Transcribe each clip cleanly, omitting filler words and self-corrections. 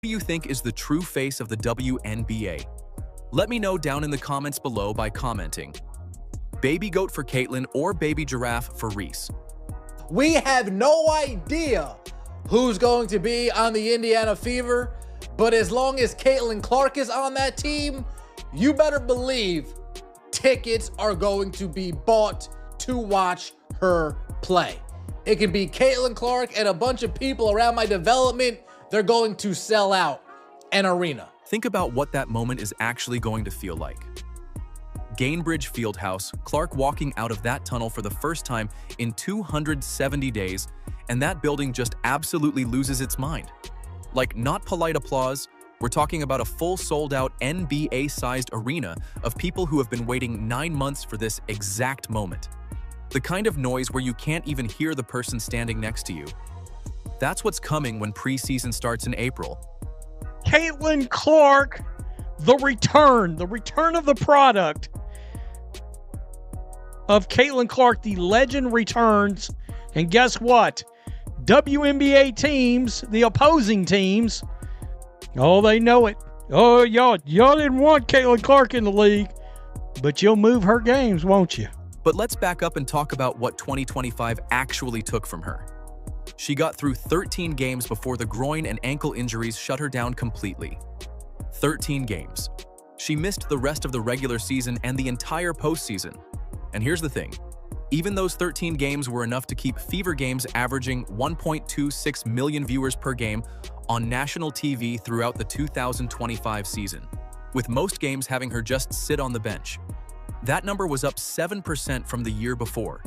do you think is the true face of the WNBA? Let me know down in the comments below by commenting. Baby goat for Caitlyn or baby giraffe for Reese? We have no idea who's going to be on the Indiana Fever, but as long as Caitlin Clark is on that team, you better believe tickets are going to be bought to watch her play. It can be Caitlin Clark and a bunch of people around my development. They're going to sell out an arena. Think about what that moment is actually going to feel like. Gainbridge Fieldhouse, Clark walking out of that tunnel for the first time in 270 days, and that building just absolutely loses its mind. Like, not polite applause, we're talking about a full sold-out NBA-sized arena of people who have been waiting 9 months for this exact moment. The kind of noise where you can't even hear the person standing next to you. That's what's coming when preseason starts in April. Caitlin Clark, the return of the product of Caitlin Clark, the legend returns. And guess what? WNBA teams, the opposing teams, oh, they know it. Oh, y'all didn't want Caitlin Clark in the league, but you'll move her games, won't you? But let's back up and talk about what 2025 actually took from her. She got through 13 games before the groin and ankle injuries shut her down completely. 13 games. She missed the rest of the regular season and the entire postseason. And here's the thing. Even those 13 games were enough to keep Fever games averaging 1.26 million viewers per game on national TV throughout the 2025 season, with most games having her just sit on the bench. That number was up 7% from the year before.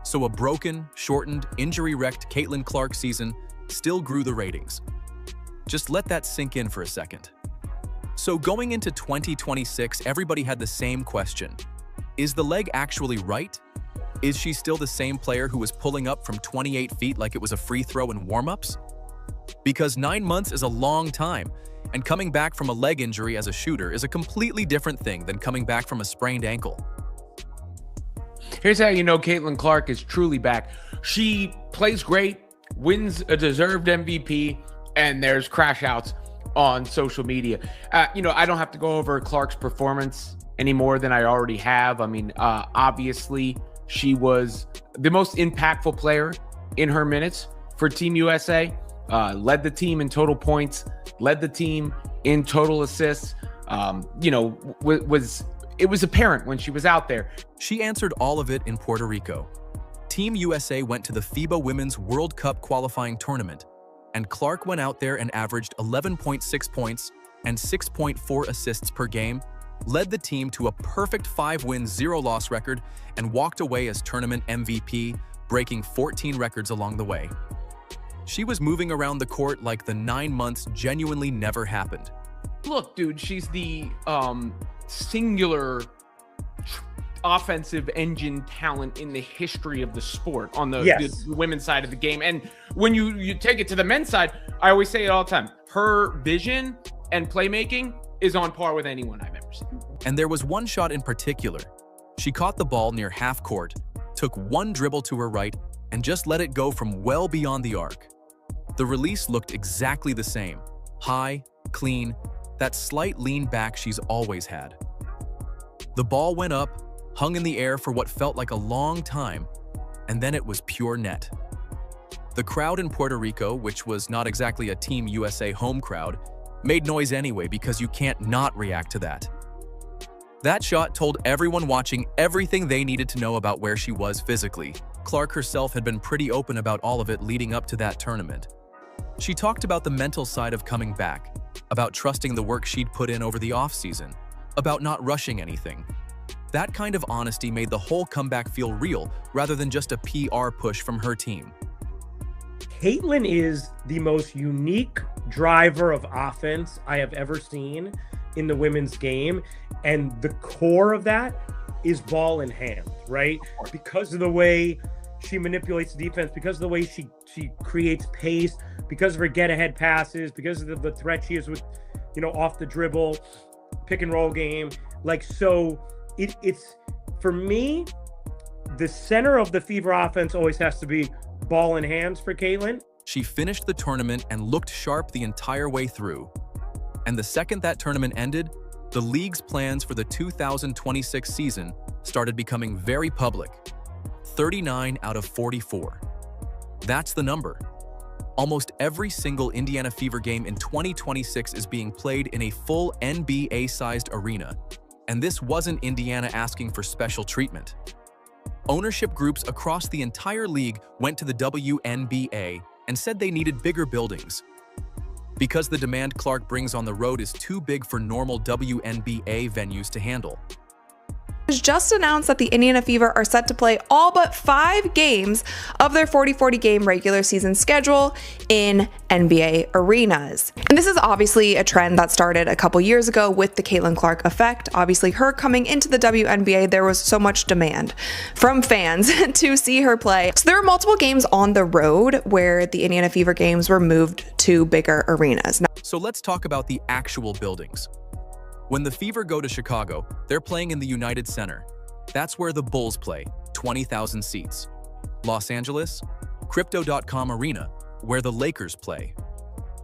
So a broken, shortened, injury-wrecked Caitlin Clark season still grew the ratings. Just let that sink in for a second. So going into 2026, everybody had the same question. Is the leg actually right? Is she still the same player who was pulling up from 28 feet like it was a free throw in warm-ups? Because 9 months is a long time, and coming back from a leg injury as a shooter is a completely different thing than coming back from a sprained ankle. Here's how you know Caitlin Clark is truly back. She plays great, wins a deserved MVP, and there's crash outs on social media. I don't have to go over Clark's performance any more than I already have. I mean, obviously, she was the most impactful player in her minutes for Team USA, led the team in total points, led the team in total assists. It was apparent when she was out there. She answered all of it in Puerto Rico. Team USA went to the FIBA Women's World Cup qualifying tournament, and Clark went out there and averaged 11.6 points and 6.4 assists per game, led the team to a perfect 5-win, 0-loss record, and walked away as tournament MVP, breaking 14 records along the way. She was moving around the court like the 9 months genuinely never happened. Look, dude, she's the singular offensive engine talent in the history of the sport on the women's side of the game. And when you take it to the men's side, I always say it all the time. Her vision and playmaking is on par with anyone I've ever seen. And there was one shot in particular. She caught the ball near half court, took one dribble to her right, and just let it go from well beyond the arc. The release looked exactly the same. High, clean, that slight lean back she's always had. The ball went up, hung in the air for what felt like a long time, and then it was pure net. The crowd in Puerto Rico, which was not exactly a Team USA home crowd, made noise anyway because you can't not react to that. That shot told everyone watching everything they needed to know about where she was physically. Clark herself had been pretty open about all of it leading up to that tournament. She talked about the mental side of coming back, about trusting the work she'd put in over the offseason, about not rushing anything. That kind of honesty made the whole comeback feel real rather than just a PR push from her team. Caitlin is the most unique driver of offense I have ever seen in the women's game. And the core of that is ball in hand, right? Because of the way she manipulates the defense, because of the way she creates pace, because of her get-ahead passes, because of the threat she is with, off the dribble, pick and roll game. Like, so it's, for me, the center of the Fever offense always has to be ball in hands for Caitlin. She finished the tournament and looked sharp the entire way through. And the second that tournament ended, the league's plans for the 2026 season started becoming very public. 39 out of 44. That's the number. Almost every single Indiana Fever game in 2026 is being played in a full NBA-sized arena, and this wasn't Indiana asking for special treatment. Ownership groups across the entire league went to the WNBA and said they needed bigger buildings. Because the demand Clark brings on the road is too big for normal WNBA venues to handle. It was just announced that the Indiana Fever are set to play all but 5 games of their 40-40 game regular season schedule in NBA arenas. And this is obviously a trend that started a couple years ago with the Caitlin Clark effect. Obviously, her coming into the WNBA, there was so much demand from fans to see her play. So there were multiple games on the road where the Indiana Fever games were moved to bigger arenas. So let's talk about the actual buildings. When the Fever go to Chicago, they're playing in the United Center. That's where the Bulls play, 20,000 seats. Los Angeles, Crypto.com Arena, where the Lakers play.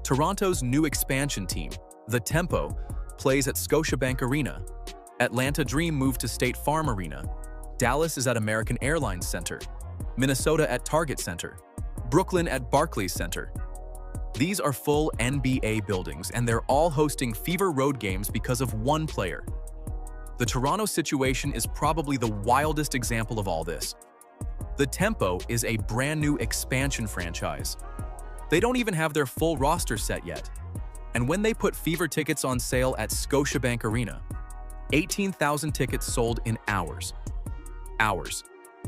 Toronto's new expansion team, the Tempo, plays at Scotiabank Arena. Atlanta Dream moved to State Farm Arena. Dallas is at American Airlines Center. Minnesota at Target Center. Brooklyn at Barclays Center. These are full NBA buildings, and they're all hosting Fever road games because of one player. The Toronto situation is probably the wildest example of all this. The Tempo is a brand new expansion franchise. They don't even have their full roster set yet. And when they put Fever tickets on sale at Scotiabank Arena, 18,000 tickets sold in hours.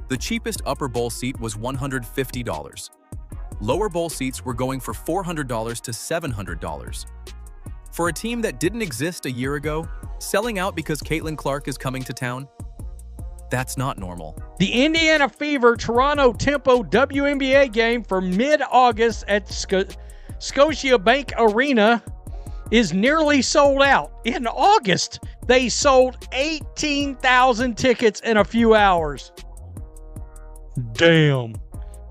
The cheapest upper bowl seat was $150. Lower bowl seats were going for $400 to $700. For a team that didn't exist a year ago, selling out because Caitlin Clark is coming to town? That's not normal. The Indiana Fever Toronto Tempo WNBA game for mid-August at Scotiabank Arena is nearly sold out. In August, they sold 18,000 tickets in a few hours. Damn.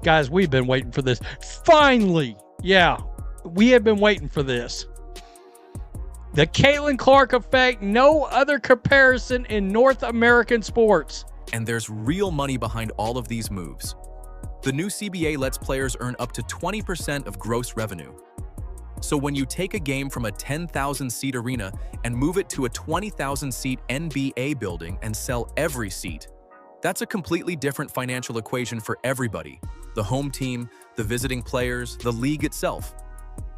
Guys, we've been waiting for this. Finally! Yeah, we have been waiting for this. The Caitlin Clark effect, no other comparison in North American sports. And there's real money behind all of these moves. The new CBA lets players earn up to 20% of gross revenue. So when you take a game from a 10,000-seat arena and move it to a 20,000-seat NBA building and sell every seat, that's a completely different financial equation for everybody. The home team, the visiting players, the league itself.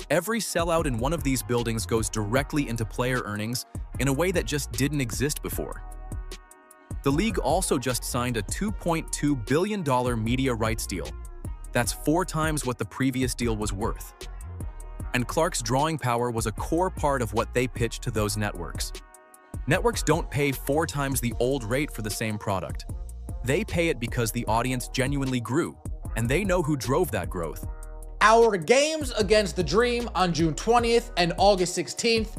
Every sellout in one of these buildings goes directly into player earnings in a way that just didn't exist before. The league also just signed a $2.2 billion media rights deal. That's 4 times what the previous deal was worth. And Clark's drawing power was a core part of what they pitched to those networks. Networks don't pay 4 times the old rate for the same product. They pay it because the audience genuinely grew, and they know who drove that growth. Our games against the Dream on June 20th and August 16th